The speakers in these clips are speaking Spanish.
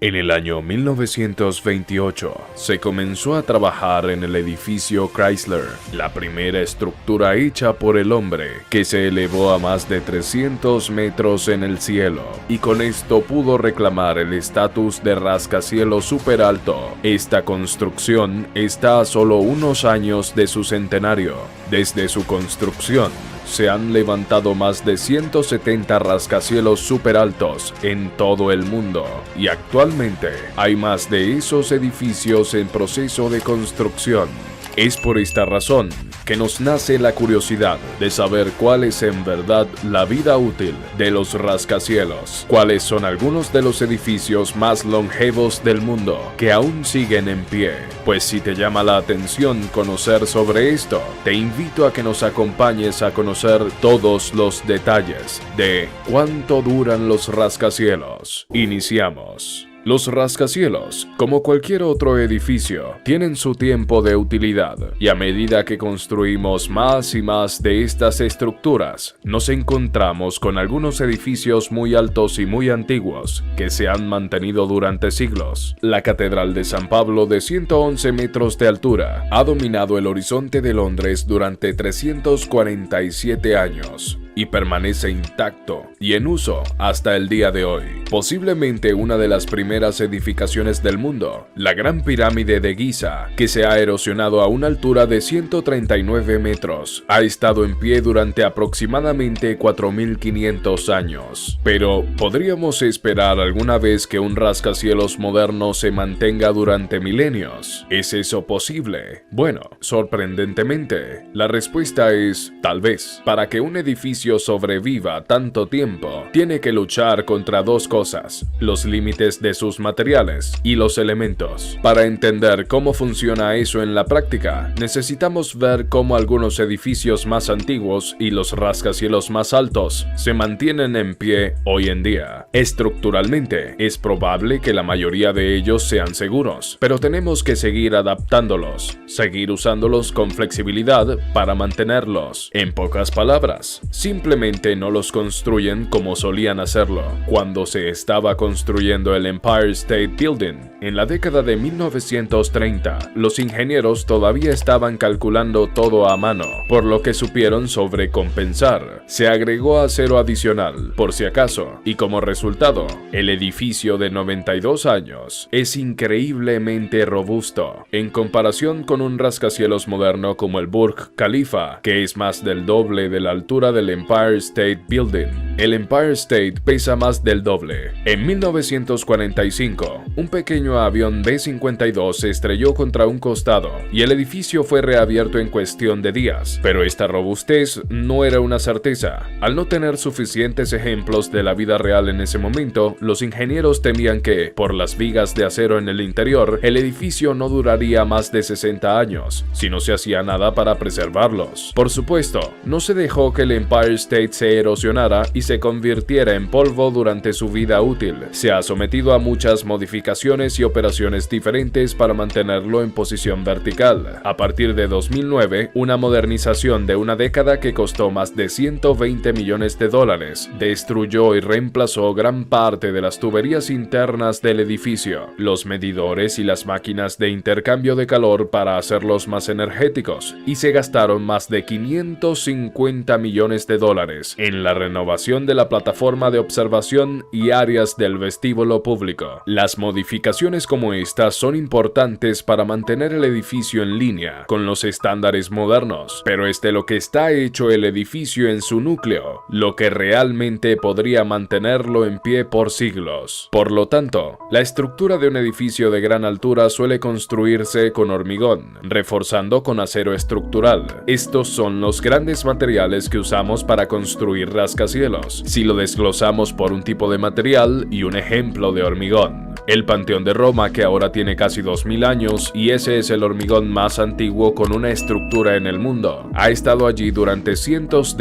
En el año 1928 se comenzó a trabajar en el edificio Chrysler, la primera estructura hecha por el hombre, que se elevó a más de 300 metros en el cielo, y con esto pudo reclamar el estatus de rascacielos super alto. Esta construcción está a solo unos años de su centenario. Desde su construcción, se han levantado más de 170 rascacielos super altos en todo el mundo, y actualmente hay más de esos edificios en proceso de construcción. Es por esta razón que nos nace la curiosidad de saber cuál es en verdad la vida útil de los rascacielos, cuáles son algunos de los edificios más longevos del mundo que aún siguen en pie. Pues si te llama la atención conocer sobre esto, te invito a que nos acompañes a conocer todos los detalles de cuánto duran los rascacielos. Iniciamos. Los rascacielos, como cualquier otro edificio, tienen su tiempo de utilidad, y a medida que construimos más y más de estas estructuras, nos encontramos con algunos edificios muy altos y muy antiguos que se han mantenido durante siglos. La Catedral de San Pablo, de 111 metros de altura, ha dominado el horizonte de Londres durante 347 años. Y permanece intacto y en uso hasta el día de hoy. Posiblemente una de las primeras edificaciones del mundo, la Gran Pirámide de Giza, que se ha erosionado a una altura de 139 metros, ha estado en pie durante aproximadamente 4.500 años. Pero, ¿podríamos esperar alguna vez que un rascacielos moderno se mantenga durante milenios? ¿Es eso posible? Bueno, sorprendentemente, la respuesta es tal vez. Para que un edificio sobreviva tanto tiempo, tiene que luchar contra dos cosas: los límites de sus materiales y los elementos. Para entender cómo funciona eso en la práctica, necesitamos ver cómo algunos edificios más antiguos y los rascacielos más altos se mantienen en pie hoy en día. Estructuralmente, es probable que la mayoría de ellos sean seguros, pero tenemos que seguir adaptándolos, seguir usándolos con flexibilidad para mantenerlos. En pocas palabras, simplemente no los construyen como solían hacerlo cuando se estaba construyendo el Empire State Building. En la década de 1930, los ingenieros todavía estaban calculando todo a mano, por lo que supieron sobrecompensar. Se agregó acero adicional, por si acaso, y como resultado, el edificio de 92 años es increíblemente robusto, en comparación con un rascacielos moderno como el Burj Khalifa, que es más del doble de la altura del Empire State Building. El Empire State pesa más del doble. En 1945, un pequeño avión B-52 se estrelló contra un costado y el edificio fue reabierto en cuestión de días. Pero esta robustez no era una certeza. Al no tener suficientes ejemplos de la vida real en ese momento, los ingenieros temían que, por las vigas de acero en el interior, el edificio no duraría más de 60 años, si no se hacía nada para preservarlos. Por supuesto, no se dejó que el Empire State se erosionara y se convirtiera en polvo durante su vida útil. Se ha sometido a muchas modificaciones y operaciones diferentes para mantenerlo en posición vertical. A partir de 2009, una modernización de una década que costó más de 120 millones de dólares destruyó y reemplazó gran parte de las tuberías internas del edificio, los medidores y las máquinas de intercambio de calor para hacerlos más energéticos, y se gastaron más de 550 millones de dólares en la renovación de la plataforma de observación y áreas del vestíbulo público. Las modificaciones como estas son importantes para mantener el edificio en línea con los estándares modernos, pero es de lo que está hecho el edificio en su núcleo lo que realmente podría mantenerlo en pie por siglos. Por lo tanto, la estructura de un edificio de gran altura suele construirse con hormigón, reforzando con acero estructural. Estos son los grandes materiales que usamos para construir rascacielos, si lo desglosamos por un tipo de material y un ejemplo de hormigón. El Panteón de Roma, que ahora tiene casi 2000 años, y ese es el hormigón más antiguo con una estructura en el mundo, ha estado allí durante cientos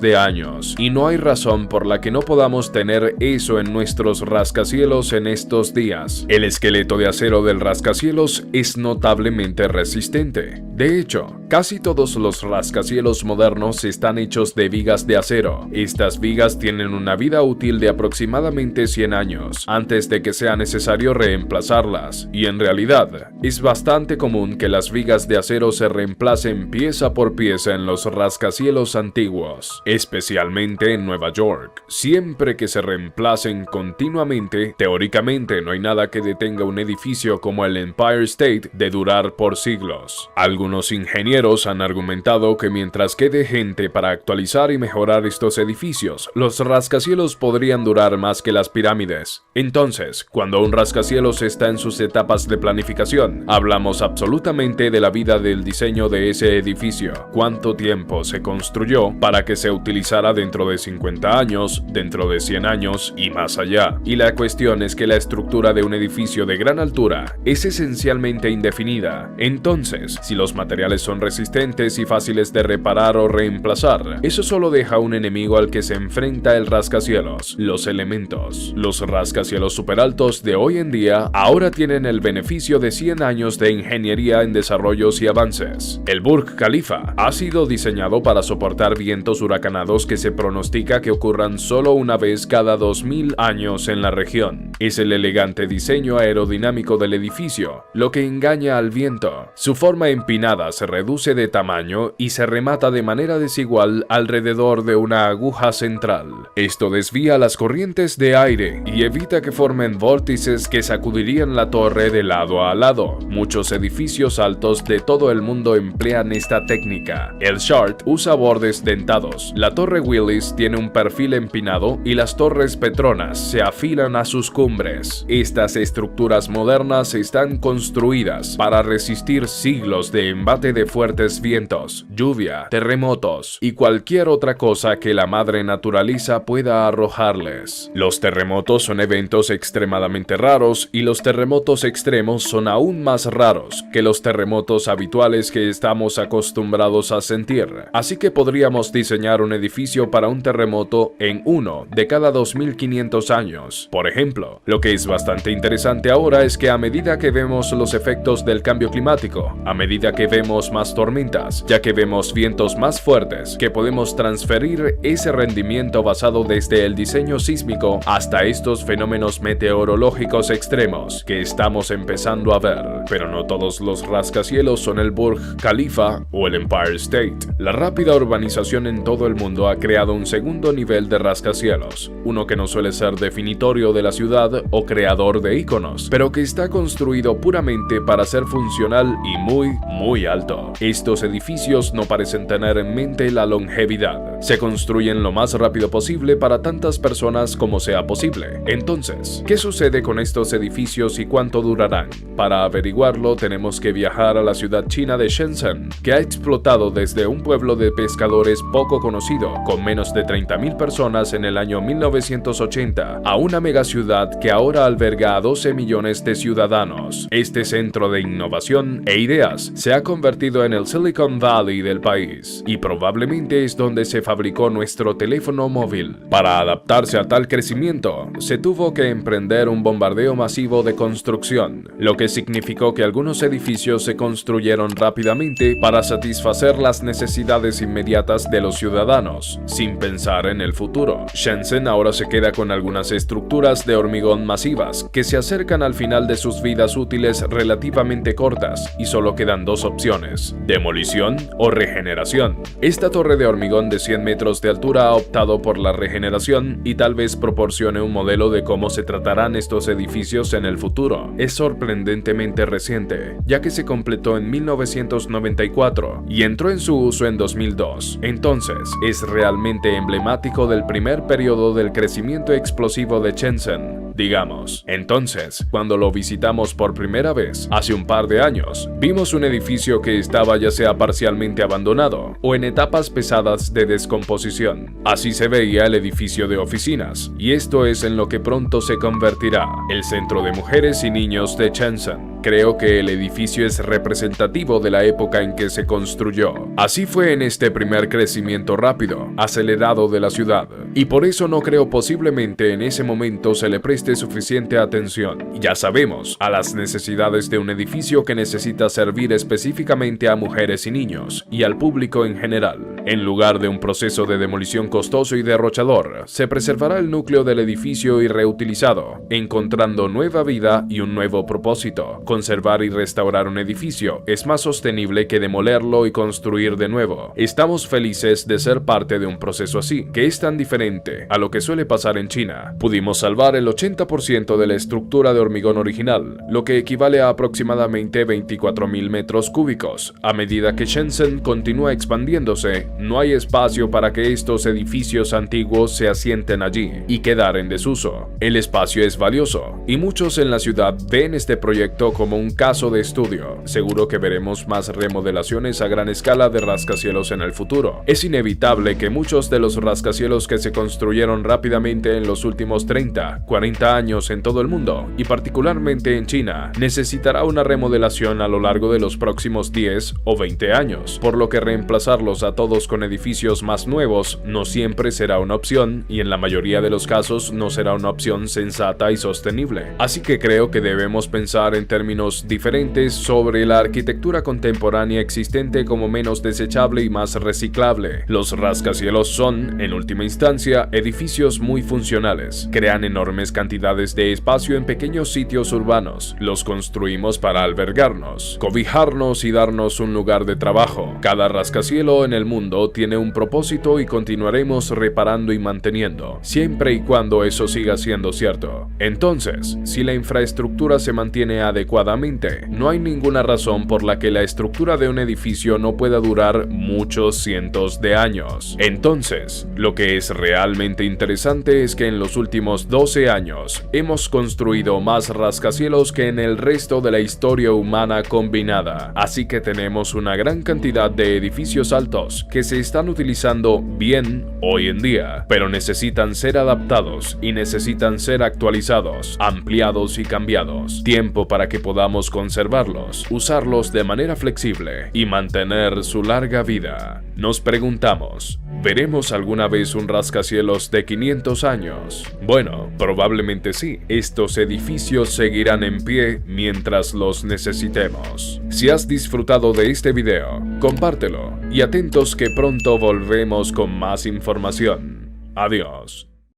de años, y no hay razón por la que no podamos tener eso en nuestros rascacielos en estos días. El esqueleto de acero del rascacielos es notablemente resistente. De hecho, Casi todos los rascacielos modernos están hechos de vigas de acero. Estas vigas tienen una vida útil de aproximadamente 100 años antes de que sea necesario reemplazarlas, y en realidad es bastante común que las vigas de acero se reemplacen pieza por pieza en los rascacielos antiguos, especialmente en Nueva York. Siempre que se reemplacen continuamente, teóricamente no hay nada que detenga un edificio como el Empire State de durar por siglos. Algunos ingenieros han argumentado que mientras quede gente para actualizar y mejorar estos edificios, los rascacielos podrían durar más que las pirámides. Entonces, cuando un rascacielos está en sus etapas de planificación, hablamos absolutamente de la vida del diseño de ese edificio, cuánto tiempo se construyó para que se utilizara dentro de 50 años, dentro de 100 años y más allá. Y la cuestión es que la estructura de un edificio de gran altura es esencialmente indefinida. Entonces, si los materiales son resistentes y fáciles de reparar o reemplazar, eso solo deja un enemigo al que se enfrenta el rascacielos: los elementos. Los rascacielos superaltos de hoy en día ahora tienen el beneficio de 100 años de ingeniería en desarrollos y avances. El Burj Khalifa ha sido diseñado para soportar vientos huracanados que se pronostica que ocurran solo una vez cada 2000 años en la región. Es el elegante diseño aerodinámico del edificio lo que engaña al viento. Su forma empinada se reduce de tamaño y se remata de manera desigual alrededor de una aguja central. Esto desvía las corrientes de aire y evita que formen vórtices que sacudirían la torre de lado a lado. Muchos edificios altos de todo el mundo emplean esta técnica. El Shard usa bordes dentados, la torre Willis tiene un perfil empinado y las torres Petronas se afilan a sus cumbres. Estas estructuras modernas están construidas para resistir siglos de embate de fuertes vientos, lluvia, terremotos y cualquier otra cosa que la madre naturaleza pueda arrojarles. Los terremotos son eventos extremadamente raros y los terremotos extremos son aún más raros que los terremotos habituales que estamos acostumbrados a sentir. Así que podríamos diseñar un edificio para un terremoto en uno de cada 2500 años. Por ejemplo, lo que es bastante interesante ahora es que a medida que vemos los efectos del cambio climático, a medida que vemos más tormentas, ya que vemos vientos más fuertes, que podemos transferir ese rendimiento basado desde el diseño sísmico hasta estos fenómenos meteorológicos extremos que estamos empezando a ver. Pero no todos los rascacielos son el Burj Khalifa o el Empire State. La rápida urbanización en todo el mundo ha creado un segundo nivel de rascacielos, uno que no suele ser definitorio de la ciudad o creador de íconos, pero que está construido puramente para ser funcional y muy alto. Estos edificios no parecen tener en mente la longevidad. Se construyen lo más rápido posible para tantas personas como sea posible. Entonces, ¿qué sucede con estos edificios y cuánto durarán? Para averiguarlo tenemos que viajar a la ciudad china de Shenzhen, que ha explotado desde un pueblo de pescadores poco conocido, con menos de 30.000 personas en el año 1980, a una megaciudad que ahora alberga a 12 millones de ciudadanos. Este centro de innovación e ideas se ha convertido en el Silicon Valley del país, y probablemente es donde se fabricó nuestro teléfono móvil. Para adaptarse a tal crecimiento, se tuvo que emprender un bombardeo masivo de construcción, lo que significó que algunos edificios se construyeron rápidamente para satisfacer las necesidades inmediatas de los ciudadanos, sin pensar en el futuro. Shenzhen ahora se queda con algunas estructuras de hormigón masivas que se acercan al final de sus vidas útiles relativamente cortas, y solo quedan dos opciones: demolición o regeneración. Esta torre de hormigón de 100 metros de altura ha optado por la regeneración y tal vez proporcione un modelo de cómo se tratarán estos edificios en el futuro. Es sorprendentemente reciente, ya que se completó en 1994 y entró en su uso en 2002. Entonces, es realmente emblemático del primer periodo del crecimiento explosivo de Shenzhen, digamos. Entonces, cuando lo visitamos por primera vez, hace un par de años, vimos un edificio que estaba ya sea parcialmente abandonado o en etapas pesadas de descomposición. Así se veía el edificio de oficinas, y esto es en lo que pronto se convertirá el centro de mujeres y niños de Shenzhen. Creo que el edificio es representativo de la época en que se construyó. Así fue en este primer crecimiento rápido, acelerado de la ciudad, y por eso no creo posiblemente en ese momento se le preste suficiente atención. Ya sabemos, a las necesidades de un edificio que necesita servir específicamente a mujeres y niños, y al público en general. En lugar de un proceso de demolición costoso y derrochador, se preservará el núcleo del edificio y reutilizado, encontrando nueva vida y un nuevo propósito. Conservar y restaurar un edificio es más sostenible que demolerlo y construir de nuevo. Estamos felices de ser parte de un proceso así, que es tan diferente a lo que suele pasar en China. Pudimos salvar el 80% de la estructura de hormigón original, lo que equivale a aproximadamente 24.000 metros cúbicos. A medida que Shenzhen continúa expandiéndose, no hay espacio para que estos edificios antiguos se asienten allí y quedar en desuso. El espacio es valioso, y muchos en la ciudad ven este proyecto como un caso de estudio. Seguro que veremos más remodelaciones a gran escala de rascacielos en el futuro. Es inevitable que muchos de los rascacielos que se construyeron rápidamente en los últimos 30, 40 años en todo el mundo, y particularmente en China, necesitará una remodelación a lo largo de los próximos 10 o 20 años, por lo que reemplazarlos a todos con edificios más nuevos no siempre será una opción, y en la mayoría de los casos no será una opción sensata y sostenible. Así que creo que debemos pensar en términos diferentes sobre la arquitectura contemporánea existente como menos desechable y más reciclable. Los rascacielos son, en última instancia, edificios muy funcionales. Crean enormes cantidades de espacio en pequeños sitios urbanos. Los construimos para albergarnos, cobijarnos y darnos un lugar de trabajo. Cada rascacielo en el mundo tiene un propósito y continuaremos reparando y manteniendo, siempre y cuando eso siga siendo cierto. Entonces, si la infraestructura se mantiene adecuadamente, no hay ninguna razón por la que la estructura de un edificio no pueda durar muchos cientos de años. Entonces, lo que es realmente interesante es que en los últimos 12 años hemos construido más rascacielos que en el resto de la historia humana combinada. Así que tenemos una gran cantidad de edificios altos que se están utilizando bien hoy en día, pero necesitan ser adaptados y necesitan ser actualizados, ampliados y cambiados. Tiempo para que podamos conservarlos, usarlos de manera flexible y mantener su larga vida. Nos preguntamos, ¿veremos alguna vez un rascacielos de 500 años? Bueno, probablemente sí. Estos edificios seguirán en pie mientras los necesitemos. Si has disfrutado de este video, compártelo y atentos que pronto volvemos con más información. Adiós.